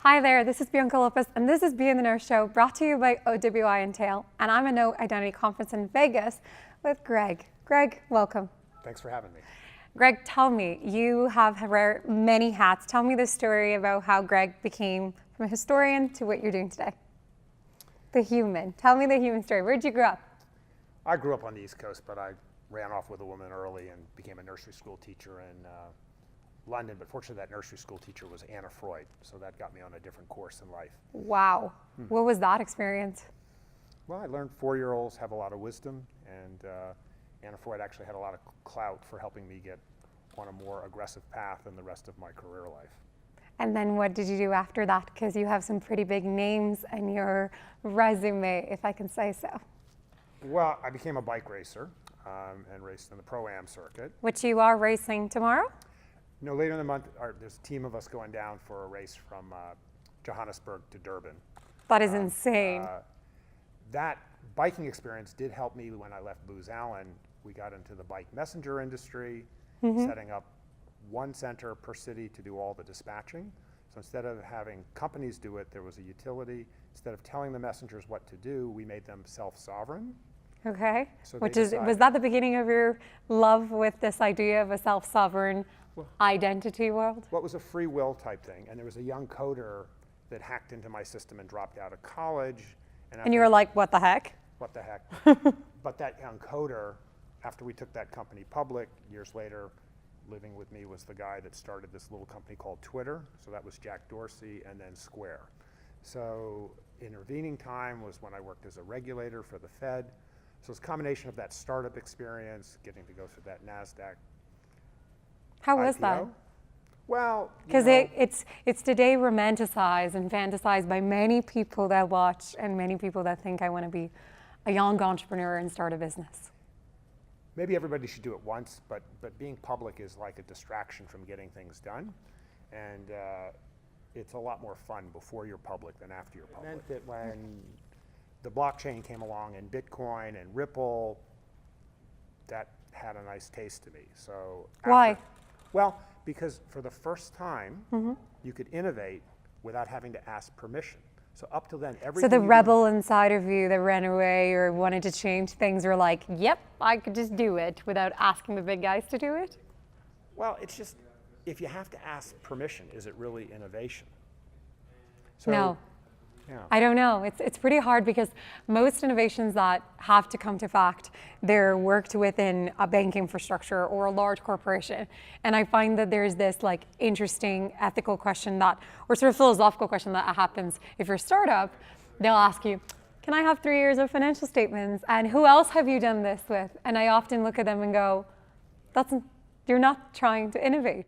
Hi there, this is Bianca Lopez, and this is Be in the Know Show, brought to you by OWI and Tail, and I'm at Know Identity Conference in Vegas with Greg. Greg, welcome. Thanks for having me. Greg, tell me, you have wear many hats. Tell me the story about how Greg became from a historian to what you're doing today. The human. Tell me the human story. Where'd you grow up? I grew up on the East Coast, but I ran off with a woman early and became a nursery school teacher in London, but fortunately that nursery school teacher was Anna Freud, so that got me on a different course in life. Wow. What was that experience? Well, I learned 4-year-olds have a lot of wisdom, and Anna Freud actually had a lot of clout for helping me get on a more aggressive path in the rest of my career life. And then what did you do after that? Because you have some pretty big names in your resume, if I can say so. Well, I became a bike racer and raced in the Pro-Am circuit. Which you are racing tomorrow? No, later in the month, there's a team of us going down for a race from Johannesburg to Durban. That is insane. That biking experience did help me when I left Booz Allen. We got into the bike messenger industry, setting up one center per city to do all the dispatching. So instead of having companies do it, there was a utility. Instead of telling the messengers what to do, we made them self-sovereign. Okay. So was that the beginning of your love with this idea of a self-sovereign identity world? Well, it was a free will type thing, and there was a young coder that hacked into my system and dropped out of college. And you were like, what the heck? What the heck? But that young coder, after we took that company public, years later, living with me was the guy that started this little company called Twitter. So that was Jack Dorsey, and then Square. So intervening time was when I worked as a regulator for the Fed. So it's a combination of that startup experience, getting to go through that NASDAQ How IPO. was that? Well, because it's today romanticized and fantasized by many people that watch and many people that think I want to be a young entrepreneur and start a business. Maybe everybody should do it once, but being public is like a distraction from getting things done, and it's a lot more fun before you're public than after you're public. It meant that when the blockchain came along and Bitcoin and Ripple, that had a nice taste to me. So why? Well, because for the first time, you could innovate without having to ask permission. So up till then, everything. So the rebel inside of you that ran away or wanted to change things were like, yep, I could just do it without asking the big guys to do it? Well, it's just, if you have to ask permission, is it really innovation? So, no. Yeah. I don't know. It's pretty hard because most innovations that have to come to fact, they're worked within a bank infrastructure or a large corporation. And I find that there's this like interesting ethical question that, or sort of philosophical question that happens if you're a startup. They'll ask you, can I have 3 years of financial statements? And who else have you done this with? And I often look at them and go, you're not trying to innovate.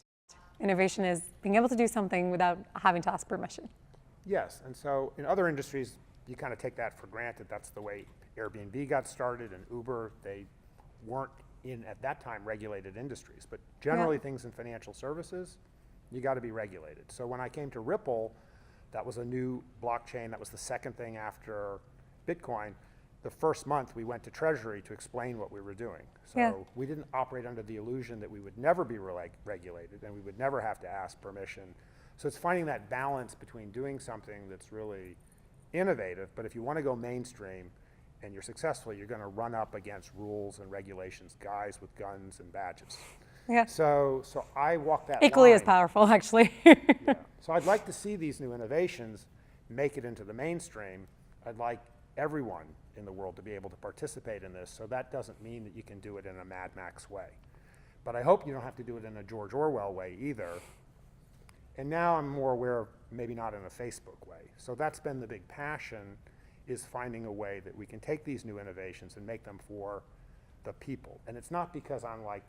Innovation is being able to do something without having to ask permission. Yes, and so in other industries, you kind of take that for granted. That's the way Airbnb got started and Uber. They weren't in, at that time, regulated industries. But generally things in financial services, you got to be regulated. So when I came to Ripple, that was a new blockchain. That was the second thing after Bitcoin. The first month we went to Treasury to explain what we were doing. So we didn't operate under the illusion that we would never be regulated and we would never have to ask permission. So it's finding that balance between doing something that's really innovative, but if you want to go mainstream and you're successful, you're going to run up against rules and regulations, guys with guns and badges. Yeah. So I walk that equally line. as powerful, actually. Yeah. So I'd like to see these new innovations make it into the mainstream. I'd like everyone in the world to be able to participate in this. So that doesn't mean that you can do it in a Mad Max way. But I hope you don't have to do it in a George Orwell way either. And now I'm more aware of maybe not in a Facebook way. So that's been the big passion, is finding a way that we can take these new innovations and make them for the people. And it's not because I'm like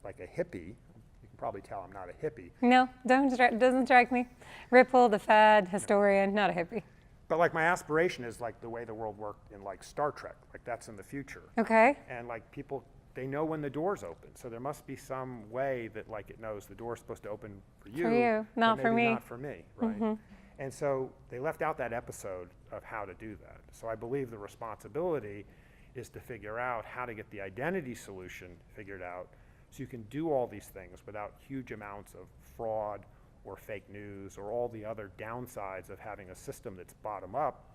a hippie. You can probably tell I'm not a hippie. No, doesn't strike me. Ripple, the Fed, historian, not a hippie. But like my aspiration is like the way the world worked in like Star Trek, like that's in the future. Okay. And like people, they know when the door's open. So there must be some way that like it knows the door's supposed to open for you, not for me. Not for me, right? And so they left out that episode of how to do that. So I believe the responsibility is to figure out how to get the identity solution figured out so you can do all these things without huge amounts of fraud or fake news or all the other downsides of having a system that's bottom up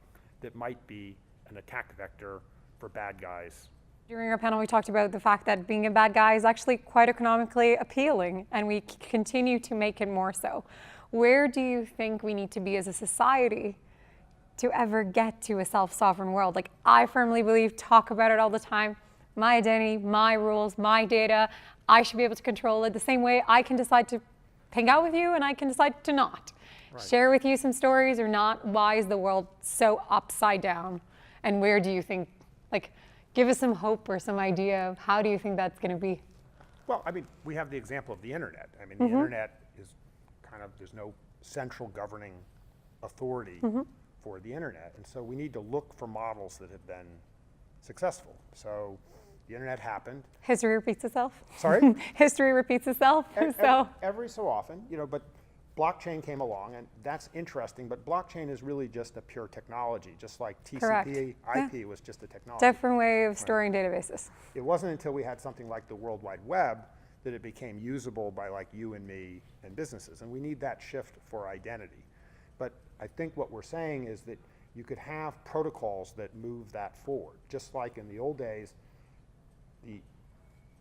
that might be an attack vector for bad guys. During our panel, we talked about the fact that being a bad guy is actually quite economically appealing, and we continue to make it more so. Where do you think we need to be as a society to ever get to a self-sovereign world? Like, I firmly believe, talk about it all the time, my identity, my rules, my data, I should be able to control it the same way I can decide to hang out with you and I can decide to not. Right. Share with you some stories or not. Why is the world so upside down? And where do you think, like, give us some hope or some idea of how do you think that's going to be? Well, I mean, we have the example of the internet. I mean, the internet is kind of, there's no central governing authority for the internet. And so we need to look for models that have been successful. So the internet happened. History repeats itself. Sorry? History repeats itself. Every so often, you know, but blockchain came along, and that's interesting, but blockchain is really just a pure technology, just like TCP, IP was just a technology. Different way of storing databases. It wasn't until we had something like the World Wide Web that it became usable by like you and me and businesses, and we need that shift for identity. But I think what we're saying is that you could have protocols that move that forward, just like in the old days, the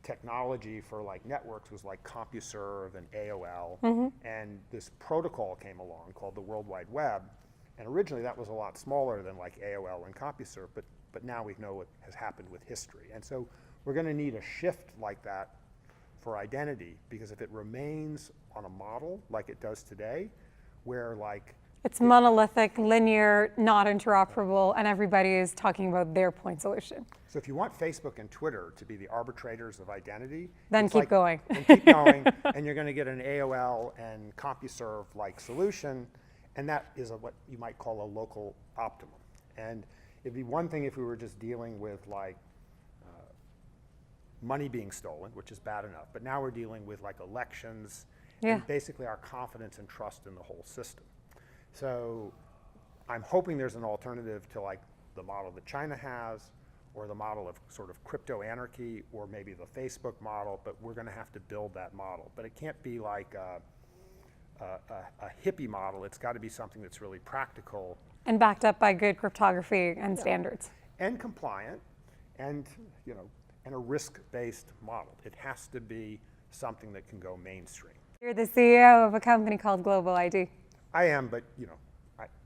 technology for like networks was like CompuServe and AOL, and this protocol came along called the World Wide Web, and originally that was a lot smaller than like AOL and CompuServe, but now we know what has happened with history. And so we're going to need a shift like that for identity, because if it remains on a model like it does today, where like it's monolithic, linear, not interoperable, and everybody is talking about their point solution. So if you want Facebook and Twitter to be the arbitrators of identity, then keep going. Then keep going, and you're going to get an AOL and CompuServe-like solution, and that is what you might call a local optimum. And it'd be one thing if we were just dealing with like money being stolen, which is bad enough, but now we're dealing with like elections and basically our confidence and trust in the whole system. So I'm hoping there's an alternative to like the model that China has, or the model of sort of crypto anarchy, or maybe the Facebook model, but we're going to have to build that model. But it can't be like a hippie model. It's got to be something that's really practical. And backed up by good cryptography and standards. And compliant, and, you know, and a risk-based model. It has to be something that can go mainstream. You're the CEO of a company called Global ID. I am, but you know,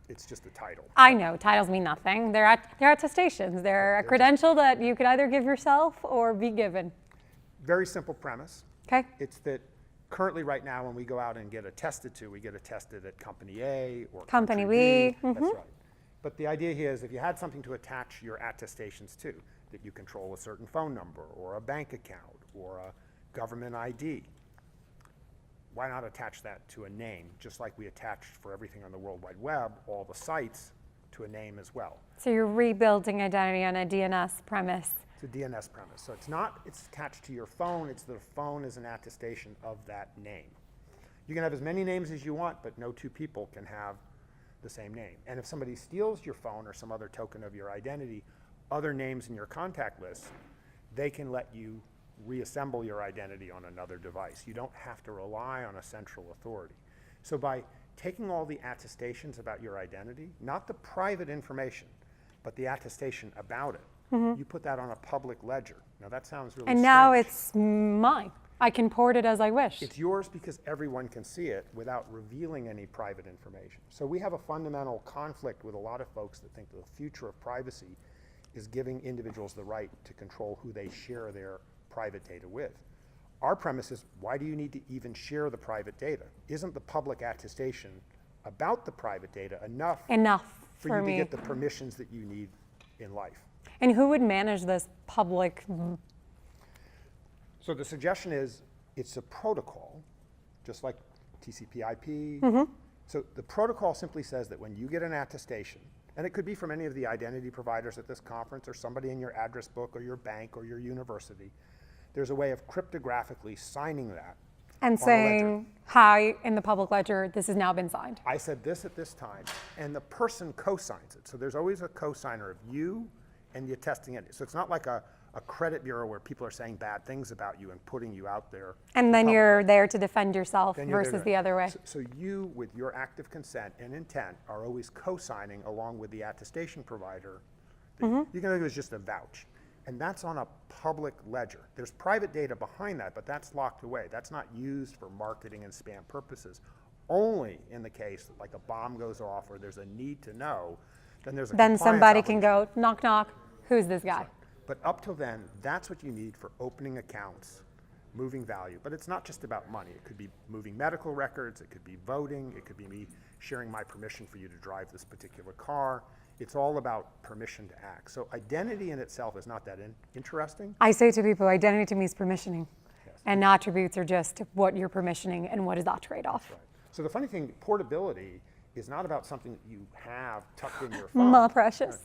it's just a title. I know, titles mean nothing. They're attestations. They're a credential that you could either give yourself or be given. Very simple premise. Okay. It's that currently right now when we go out and get attested to, we get attested at company A or company B. B. That's right. But the idea here is if you had something to attach your attestations to, that you control a certain phone number or a bank account or a government ID, why not attach that to a name, just like we attached for everything on the World Wide Web, all the sites, to a name as well. So you're rebuilding identity on a DNS premise. It's a DNS premise. So it's attached to your phone. It's the phone is an attestation of that name. You can have as many names as you want, but no two people can have the same name. And if somebody steals your phone or some other token of your identity, other names in your contact list, they can let you reassemble your identity on another device. You don't have to rely on a central authority. So by taking all the attestations about your identity, not the private information, but the attestation about it, you put that on a public ledger. Now that sounds really strange. And now it's mine. I can port it as I wish. It's yours because everyone can see it without revealing any private information. So we have a fundamental conflict with a lot of folks that think the future of privacy is giving individuals the right to control who they share their private data with. Our premise is, why do you need to even share the private data? Isn't the public attestation about the private data enough for you to get the permissions that you need in life? And who would manage this public? So the suggestion is, it's a protocol, just like TCP/IP. So the protocol simply says that when you get an attestation, and it could be from any of the identity providers at this conference or somebody in your address book or your bank or your university, there's a way of cryptographically signing that. And saying, hi, in the public ledger, this has now been signed. I said this at this time, and the person co-signs it. So there's always a co-signer of you and the attesting entity. So it's not like a a credit bureau where people are saying bad things about you and putting you out there. And then publicly. you're there to defend yourself Then you're there versus to- the other way. So you, with your active consent and intent, are always co-signing along with the attestation provider. You can think of it as just a vouch. And that's on a public ledger. There's private data behind that, but that's locked away. That's not used for marketing and spam purposes. Only in the case that like a bomb goes off or there's a need to know, then there's a Then compliance somebody can obligation. go, knock, knock, who's this guy? But up till then, that's what you need for opening accounts, moving value. But it's not just about money. It could be moving medical records, it could be voting, it could be me sharing my permission for you to drive this particular car. It's all about permission to act. So identity in itself is not that interesting. I say to people, identity to me is permissioning. Yes. And attributes are just what you're permissioning and what is that trade-off. Right. So the funny thing, portability is not about something that you have tucked in your phone. My precious.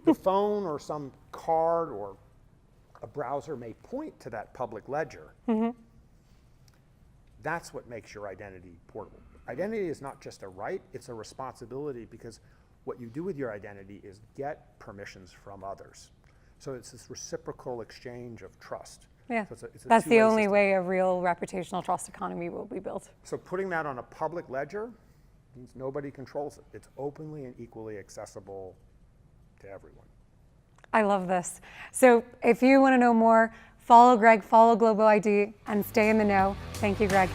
The phone or some card or a browser may point to that public ledger. That's what makes your identity portable. Identity is not just a right, it's a responsibility, because what you do with your identity is get permissions from others. So it's this reciprocal exchange of trust. Yeah, So it's a that's the two-way only system. way a real reputational trust economy will be built. So putting that on a public ledger means nobody controls it. It's openly and equally accessible to everyone. I love this. So if you want to know more, follow Greg, follow Global ID, and stay in the know. Thank you, Greg.